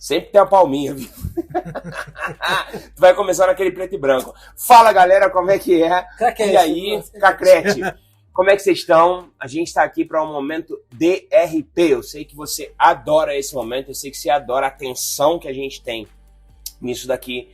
Sempre tem a palminha, viu? Tu vai começar naquele preto e branco. Fala, galera, como é que é? Craquete, e aí, Cacrete, como é que vocês estão? A gente está aqui para um momento DRP. Eu sei que você adora esse momento, eu sei que você adora a atenção que a gente tem nisso daqui.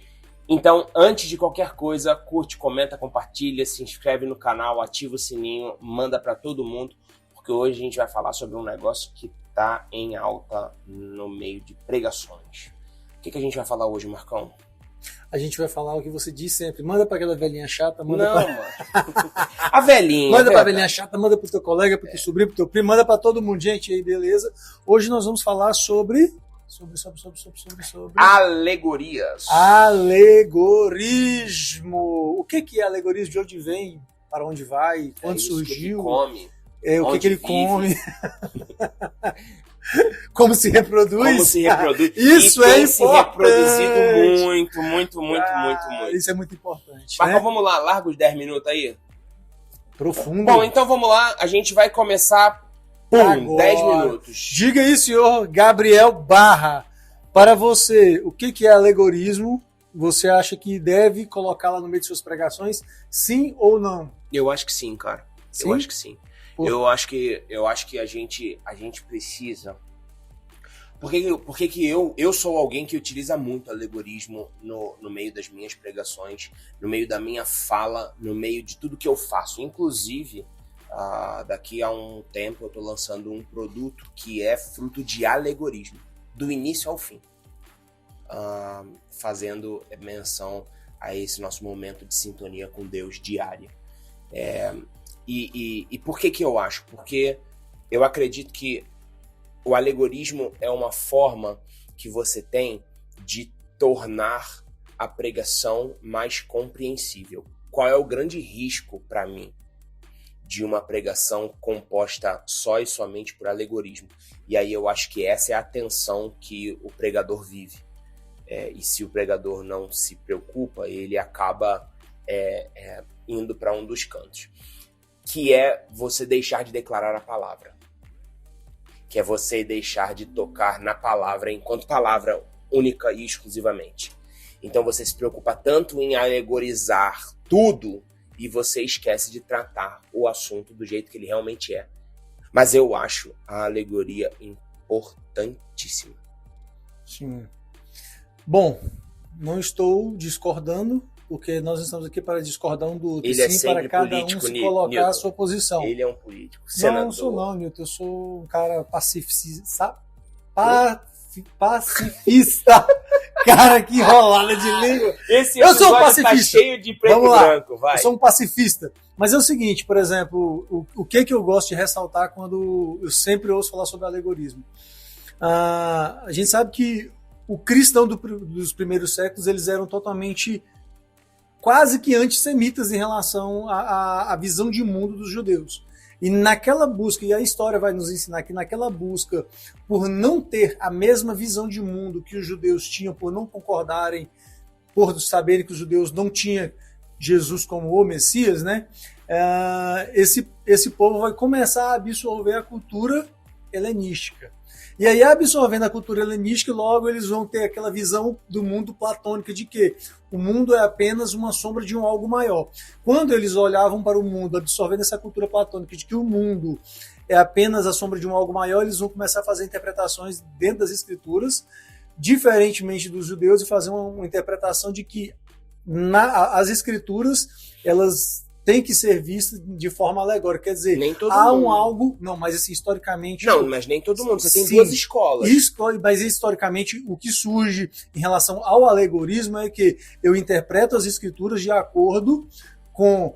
Então, antes de qualquer coisa, curte, comenta, compartilha, se inscreve no canal, ativa o sininho, manda para todo mundo, porque hoje a gente vai falar sobre um negócio que tá em alta no meio de pregações. O que a gente vai falar hoje, Marcão? A gente vai falar o que você diz sempre. Manda pra aquela velhinha chata, mano. A velhinha. Manda pra velhinha chata, manda pro teu colega, pro teu sobrinho, pro teu primo, manda pra todo mundo. Gente, aí, beleza? Hoje nós vamos falar sobre alegorias. Alegorismo. O que é alegorismo? De onde vem? Para onde vai? Quando surgiu? Que come. O que ele come? Como se reproduz? Como se reproduz. Isso é importante. Se reproduzido muito. Isso é muito importante. Mas né? Vamos lá, larga os 10 minutos aí. Profundo. Bom, então vamos lá. A gente vai começar por 10 minutos. Diga aí, senhor Gabriel Barra. Para você, o que é alegorismo? Você acha que deve colocá-la no meio de suas pregações? Sim ou não? Eu acho que sim, cara. Sim? Eu acho que sim. Eu acho que a gente precisa. Porque que eu sou alguém que utiliza muito alegorismo no meio das minhas pregações, no meio da minha fala, no meio de tudo que eu faço. Inclusive, daqui a um tempo eu estou lançando um produto que é fruto de alegorismo, do início ao fim. Fazendo menção a esse nosso momento de sintonia com Deus diária. E por que eu acho? Porque eu acredito que o alegorismo é uma forma que você tem de tornar a pregação mais compreensível. Qual é o grande risco para mim de uma pregação composta só e somente por alegorismo? E aí eu acho que essa é a tensão que o pregador vive. E se o pregador não se preocupa, ele acaba indo para um dos cantos. Que é você deixar de declarar a palavra. Que é você deixar de tocar na palavra enquanto palavra única e exclusivamente. Então você se preocupa tanto em alegorizar tudo e você esquece de tratar o assunto do jeito que ele realmente é. Mas eu acho a alegoria importantíssima. Sim. Bom, não estou discordando, porque nós estamos aqui para discordar um do outro. Ele sim, para cada um se colocar Newton. a sua posição. Ele é um político, senador. Não sou não, Newton. Eu sou um cara pacifista. Cara, que enrolada de língua. Eu sou um pacifista. Tá cheio de preto e branco, vai. Eu sou um pacifista. Mas é o seguinte, por exemplo, o que eu gosto de ressaltar quando eu sempre ouço falar sobre alegorismo? A gente sabe que o cristão dos primeiros séculos, eles eram totalmente quase que antissemitas em relação à visão de mundo dos judeus. E naquela busca, e a história vai nos ensinar que naquela busca por não ter a mesma visão de mundo que os judeus tinham, por não concordarem, por saberem que os judeus não tinham Jesus como o Messias, né? Esse povo vai começar a absorver a cultura helenística. E aí, absorvendo a cultura helenística, logo eles vão ter aquela visão do mundo platônica de que o mundo é apenas uma sombra de um algo maior. Quando eles olhavam para o mundo, absorvendo essa cultura platônica de que o mundo é apenas a sombra de um algo maior, eles vão começar a fazer interpretações dentro das escrituras, diferentemente dos judeus, e fazer uma interpretação de que as escrituras, elas tem que ser vista de forma alegórica, quer dizer, há um algo... Não, mas assim, historicamente... Não, mas nem todo mundo, você tem duas escolas. Mas historicamente, o que surge em relação ao alegorismo é que eu interpreto as escrituras de acordo com...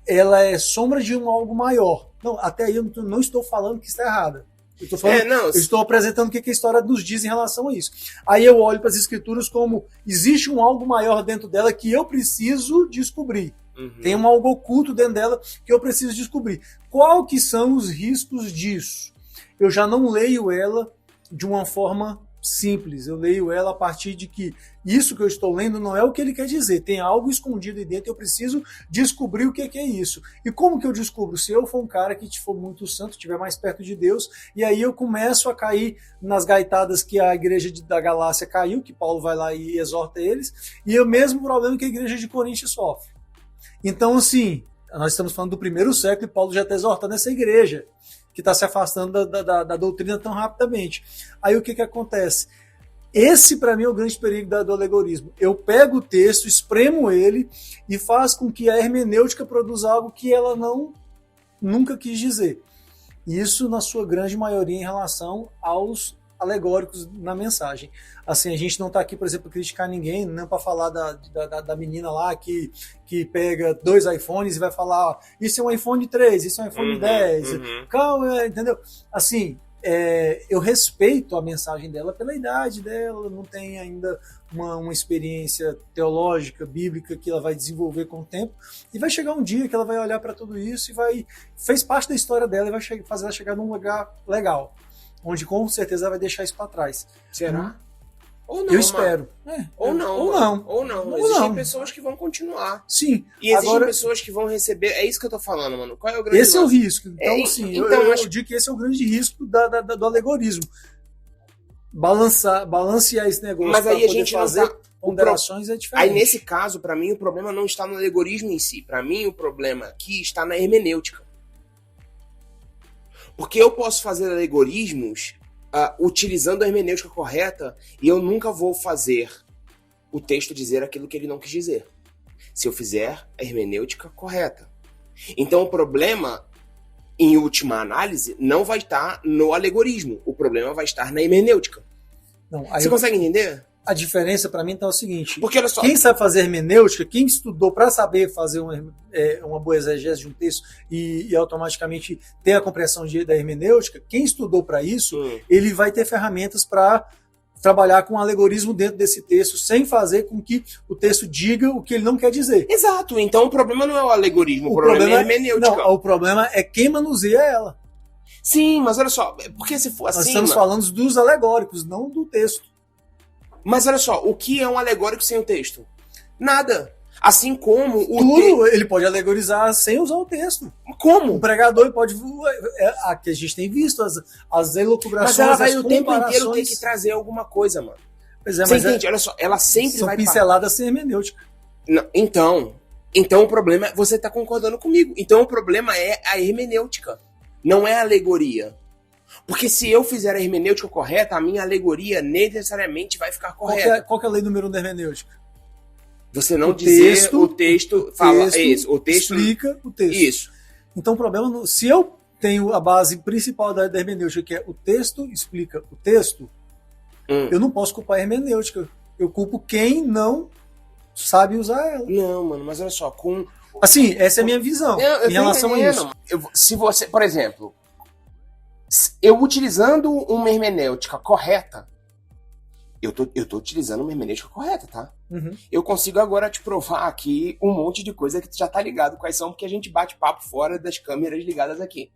Ela é sombra de um algo maior. Não, até aí eu não estou falando que está errada. Eu estou apresentando o que a história nos diz em relação a isso. Aí eu olho para as escrituras como existe um algo maior dentro dela que eu preciso descobrir. Uhum. Tem um algo oculto dentro dela que eu preciso descobrir. Qual que são os riscos disso? Eu já não leio ela de uma forma simples. Eu leio ela a partir de que isso que eu estou lendo não é o que ele quer dizer. Tem algo escondido aí dentro e eu preciso descobrir o que é isso. E como que eu descubro? Se eu for um cara que for muito santo, estiver mais perto de Deus, e aí eu começo a cair nas gaitadas que a igreja da Galácia caiu, que Paulo vai lá e exorta eles, e é o mesmo problema que a igreja de Corinto sofre. Então, assim, nós estamos falando do primeiro século e Paulo já está exortando essa igreja que está se afastando da doutrina tão rapidamente. Aí o que acontece? Esse, para mim, é o grande perigo do alegorismo. Eu pego o texto, espremo ele e faz com que a hermenêutica produza algo que ela nunca quis dizer. Isso, na sua grande maioria, em relação aos alegóricos na mensagem. Assim, a gente não está aqui, por exemplo, para criticar ninguém, não para falar da menina lá que pega 2 iPhones e vai falar isso é um iPhone 3, isso é um iPhone 10. Calma, entendeu? Assim, eu respeito a mensagem dela pela idade dela, não tem ainda uma experiência teológica, bíblica que ela vai desenvolver com o tempo, e vai chegar um dia que ela vai olhar para tudo isso e fez parte da história dela e vai fazer ela chegar num lugar legal, onde com certeza ela vai deixar isso para trás. Será? Ou não, eu espero. Ou não. Existem pessoas que vão continuar. Sim. E existem pessoas que vão receber. É isso que eu tô falando, mano. Qual é o grande Esse lance? É o risco. Então, sim, eu digo que esse é o grande risco do alegorismo. Balancear esse negócio. Mas aí a gente fazer ponderações é diferente. Aí, nesse caso, para mim, o problema não está no alegorismo em si. Para mim, o problema aqui está na hermenêutica. Porque eu posso fazer alegorismos utilizando a hermenêutica correta e eu nunca vou fazer o texto dizer aquilo que ele não quis dizer. Se eu fizer a hermenêutica correta. Então o problema, em última análise, não vai estar no alegorismo. O problema vai estar na hermenêutica. Você consegue entender? A diferença para mim tá o seguinte. Porque olha só, quem sabe fazer hermenêutica, quem estudou para saber fazer uma boa exegese de um texto e automaticamente ter a compreensão da hermenêutica, quem estudou para isso, ele vai ter ferramentas para trabalhar com alegorismo dentro desse texto, sem fazer com que o texto diga o que ele não quer dizer. Exato. Então o problema não é o alegorismo, o problema é a hermenêutica. Não, o problema é quem manuseia ela. Sim, mas olha só, porque se for assim... Nós estamos falando dos alegóricos, não do texto. Mas olha só, o que é um alegórico sem o texto? Nada. Assim como ele pode alegorizar sem usar o texto. Como? O pregador pode... Aqui a gente tem visto as elucubrações, mas ela vai o tempo inteiro ter que trazer alguma coisa, mano. Pois é, você entende? Olha só, ela sempre são vai... São pinceladas sem hermenêutica. Não, então o problema... Você tá concordando comigo. Então o problema é a hermenêutica. Não é a alegoria. Porque se eu fizer a hermenêutica correta, a minha alegoria necessariamente vai ficar correta. Qual que é a lei número 1 da hermenêutica? Você não dizer o texto fala isso, o texto explica o texto. Isso. Então o problema, se eu tenho a base principal da hermenêutica, que é o texto explica o texto, eu não posso culpar a hermenêutica. Eu culpo quem não sabe usar ela. Não, mano, mas olha só, assim, essa é a minha visão em relação a isso. Se você, por exemplo, eu utilizando uma hermenêutica correta, eu tô utilizando uma hermenêutica correta, tá? Eu consigo agora te provar aqui um monte de coisa que tu já tá ligado quais são, porque a gente bate papo fora das câmeras ligadas aqui.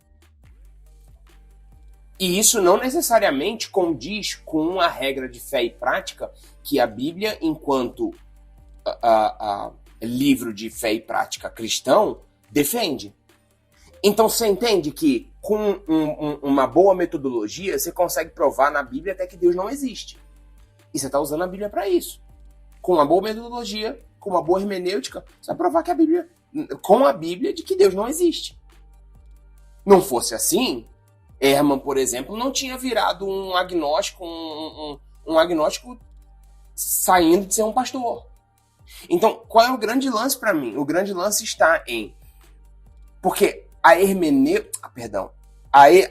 E isso não necessariamente condiz com a regra de fé e prática que a Bíblia, enquanto livro de fé e prática cristão, defende. Então você entende que com uma boa metodologia você consegue provar na Bíblia até que Deus não existe. E você está usando a Bíblia para isso. Com uma boa metodologia, com uma boa hermenêutica, você vai provar que a Bíblia, com a Bíblia, de que Deus não existe. Não fosse assim, Herman, por exemplo, não tinha virado um agnóstico, um agnóstico saindo de ser um pastor. Então, qual é o grande lance para mim? O grande lance está em... Porque a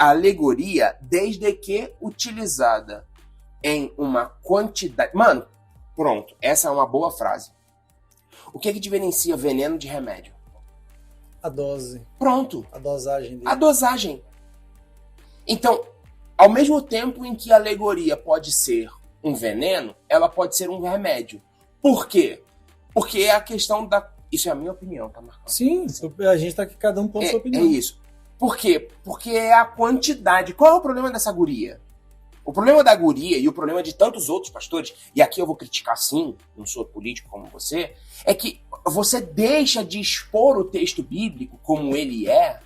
alegoria, desde que utilizada em uma quantidade... Mano, pronto, essa é uma boa frase. O que diferencia veneno de remédio? A dose. Pronto. A dosagem dele. A dosagem. Então, ao mesmo tempo em que a alegoria pode ser um veneno, ela pode ser um remédio. Por quê? Porque é a questão da... Isso é a minha opinião, tá, Marcos? Sim, a gente tá aqui, cada um com a sua opinião. É isso. Por quê? Porque é a quantidade. Qual é o problema dessa guria? O problema da guria e o problema de tantos outros pastores, e aqui eu vou criticar sim, não sou político como você, é que você deixa de expor o texto bíblico como ele é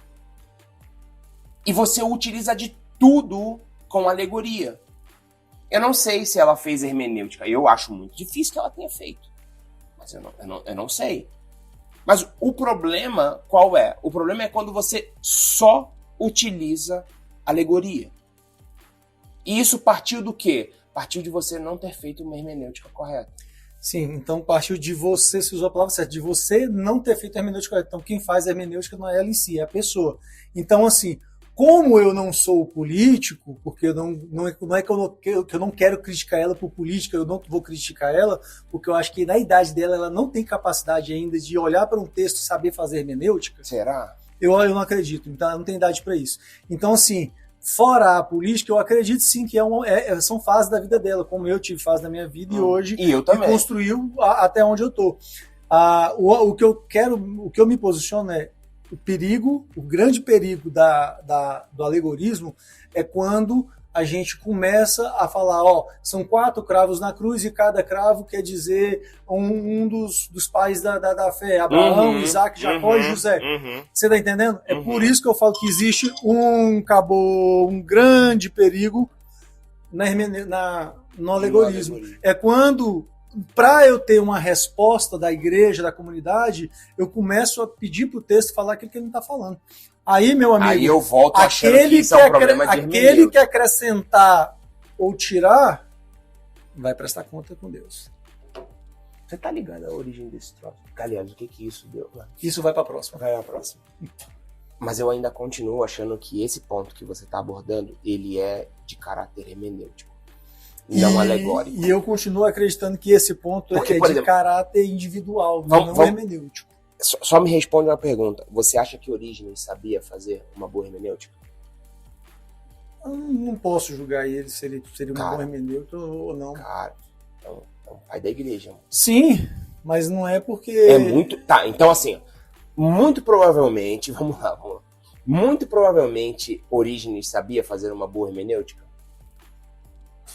e você utiliza de tudo com alegoria. Eu não sei se ela fez hermenêutica, eu acho muito difícil que ela tenha feito, mas eu não sei. Mas o problema qual é? O problema é quando você só utiliza alegoria. E isso partiu do quê? Partiu de você não ter feito uma hermenêutica correta. Sim, então partiu de você, se usou a palavra certa, de você não ter feito a hermenêutica correta. Então quem faz a hermenêutica não é ela em si, é a pessoa. Então assim, como eu não sou político, porque não é que eu não quero criticar ela por política, eu não vou criticar ela, porque eu acho que na idade dela ela não tem capacidade ainda de olhar para um texto e saber fazer hermenêutica. Será? Eu não acredito, então ela não tem idade para isso. Então assim, fora a política, eu acredito sim que são fases da vida dela, como eu tive fase da minha vida e hoje e eu também. Construiu até onde eu tô. O que eu me posiciono é o grande perigo do alegorismo é quando a gente começa a falar, são 4 cravos na cruz e cada cravo quer dizer um dos pais da fé, Abraão, Isaac, Jacó e José. Você está entendendo? É por isso que eu falo que existe um grande perigo no alegorismo. É quando, para eu ter uma resposta da igreja, da comunidade, eu começo a pedir para o texto falar aquilo que ele não está falando. Aí, meu amigo, aí eu volto achando que isso é um problema de aquele que acrescentar ou tirar, vai prestar conta com Deus. Você tá ligado à origem desse troço? Aliás, o que isso deu? Isso vai pra próxima. Vai pra próxima. Mas eu ainda continuo achando que esse ponto que você tá abordando, ele é de caráter hermenêutico, não alegórico. E eu continuo acreditando que esse ponto porque, de caráter individual, não hermenêutico. Só me responde uma pergunta. Você acha que Orígenes sabia fazer uma boa hermenêutica? Eu não posso julgar ele se ele seria uma boa hermenêutica ou não. Cara, então, é um pai da igreja. Mano. Sim, mas não é porque... É muito... Tá, então assim, muito provavelmente, vamos lá. Muito provavelmente Orígenes sabia fazer uma boa hermenêutica?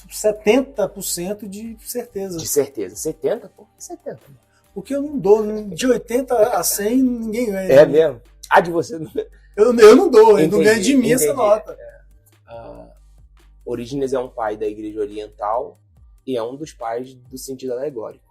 70% de certeza. De certeza. 70? Por que 70? Porque eu não dou. De 80 a 100, ninguém ganha. É mesmo? De você não... Eu não dou, ele não ganha de mim essa nota. Orígenes é um pai da igreja oriental e é um dos pais do sentido alegórico.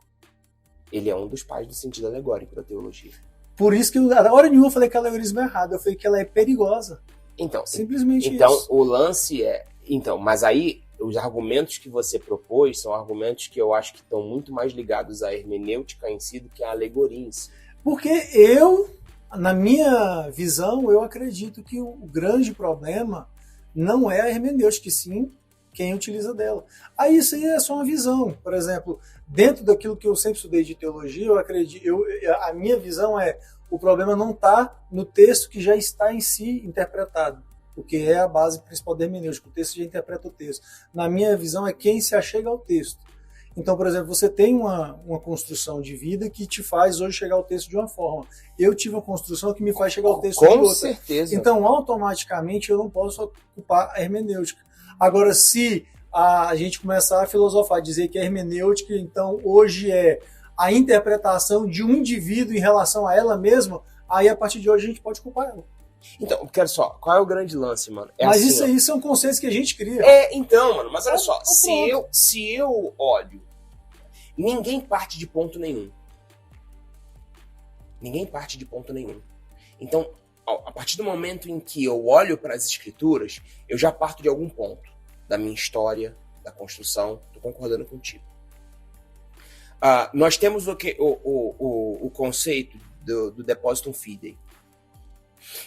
Ele é um dos pais do sentido alegórico da teologia. Por isso que, a hora nenhuma, eu falei que o alegorismo é errado. Eu falei que ela é perigosa. Então, simplesmente então, isso. O lance é... Então, mas aí... Os argumentos que você propôs são argumentos que eu acho que estão muito mais ligados à hermenêutica em si do que à alegoria em si. Porque na minha visão, eu acredito que o grande problema não é a hermenêutica, e sim quem utiliza dela. Aí isso aí é só uma visão. Por exemplo, dentro daquilo que eu sempre estudei de teologia, eu acredito, a minha visão é o problema não está no texto que já está em si interpretado. Porque é a base principal da hermenêutica, o texto já interpreta o texto. Na minha visão, é quem se achega ao texto. Então, por exemplo, você tem uma construção de vida que te faz hoje chegar ao texto de uma forma. Eu tive uma construção que me faz chegar ao texto de outra. Com certeza. Então, automaticamente, eu não posso ocupar a hermenêutica. Agora, se a gente começar a filosofar, dizer que a hermenêutica, então, hoje é a interpretação de um indivíduo em relação a ela mesma, aí, a partir de hoje, a gente pode ocupar ela. Então, quero só, qual é o grande lance, mano? Mas assim, isso aí são conceitos que a gente cria. Então, mano, mas olha só, se eu olho, ninguém parte de ponto nenhum. Ninguém parte de ponto nenhum. Então, a partir do momento em que eu olho para as escrituras, eu já parto de algum ponto da minha história, da construção. Tô concordando contigo. Nós temos o conceito do depositum fidei.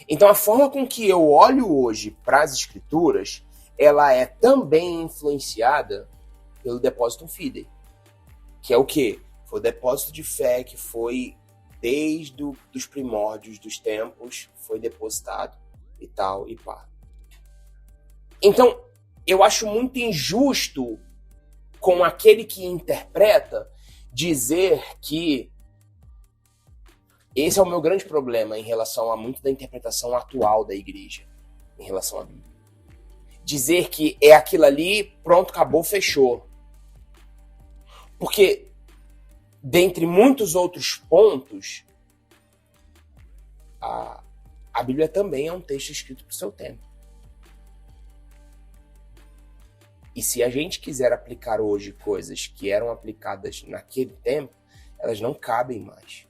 Então, a forma com que eu olho hoje para as escrituras, ela é também influenciada pelo depositum fidei. Que é o quê? Foi o depósito de fé que foi, desde os primórdios dos tempos, foi depositado e tal, e pá. Então, eu acho muito injusto com aquele que interpreta dizer que esse é o meu grande problema em relação a muito da interpretação atual da igreja em relação à Bíblia. dizer que é aquilo ali, pronto, acabou, fechou. Porque, dentre muitos outros pontos, a Bíblia também é um texto escrito para o seu tempo. E se a gente quiser aplicar hoje coisas que eram aplicadas naquele tempo, elas não cabem mais.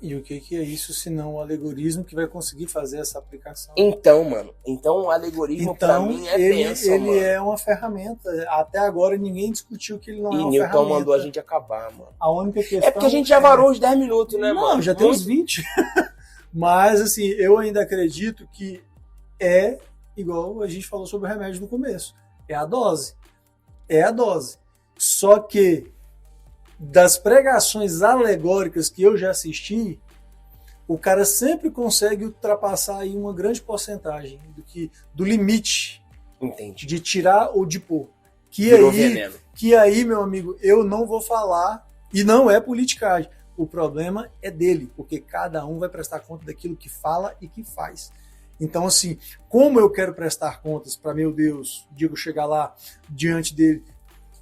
E o que é isso, senão o alegorismo que vai conseguir fazer essa aplicação? Então, mano, o alegorismo pra mim é bênção, ele mano. é uma ferramenta. Até agora ninguém discutiu que ele não é uma Newton ferramenta. mandou a gente acabar, mano. A única questão... É porque a gente já varou os 10 minutos, né, mano? Não, já tem uns 20. Mas, assim, eu ainda acredito que é igual a gente falou sobre o remédio no começo. É a dose. É a dose. Só que das pregações alegóricas que eu já assisti, o cara sempre consegue ultrapassar aí uma grande porcentagem do limite. Entendi. De tirar ou de pôr. Veneno. Que aí, meu amigo, eu não vou falar, e não é politicagem. O problema é dele, porque cada um vai prestar conta daquilo que fala e que faz. Então, assim, como eu quero prestar contas para meu Deus, digo, chegar lá diante dele,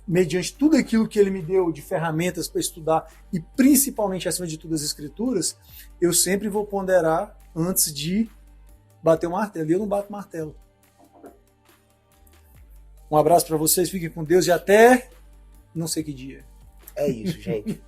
mediante tudo aquilo que ele me deu de ferramentas para estudar e principalmente, acima de tudo, as escrituras, eu sempre vou ponderar antes de bater o martelo. E eu não bato martelo. Um abraço para vocês, fiquem com Deus e até não sei que dia. É isso, gente.